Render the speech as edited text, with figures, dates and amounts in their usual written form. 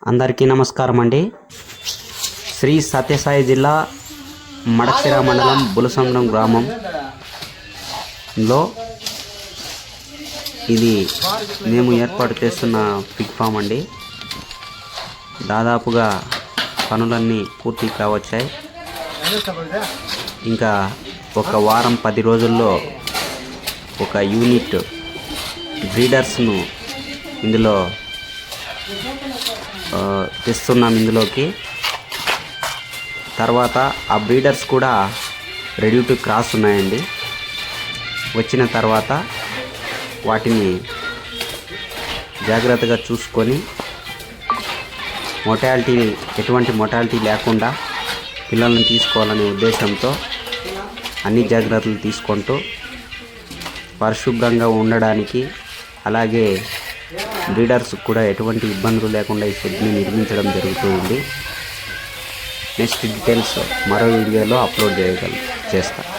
అందరికీ నమస్కారం అండి. శ్రీ సత్యసాయి జిల్లా మడక్సిర మండలం బులసంద్రం గ్రామంలో ఇది మేము ఏర్పాటు చేస్తున్న పిగ్ ఫామ్ అండి. దాదాపుగా పనులన్నీ పూర్తి కావచ్చాయి. ఇంకా ఒక వారం 10 రోజుల్లో ఒక యూనిట్ బ్రీడర్స్ను ఇందులో తెస్తున్నాం. ఇందులోకి తర్వాత ఆ బ్రీడర్స్ కూడా రెడీ టు క్రాస్ ఉన్నాయండి. వచ్చిన తర్వాత వాటిని జాగ్రత్తగా చూసుకొని ఎటువంటి మొటాలిటీ లేకుండా పిల్లల్ని తీసుకోవాలనే ఉద్దేశంతో అన్ని జాగ్రత్తలు తీసుకుంటూ పరిశుభ్రంగా ఉండడానికి, అలాగే బ్రీడర్స్ కూడా ఎటువంటి ఇబ్బందులు లేకుండా ఈ షెడ్ని నిర్మించడం జరుగుతూ ఉంది. నెక్స్ట్ డీటెయిల్స్ మరో వీడియోలో అప్లోడ్ చేస్తాను.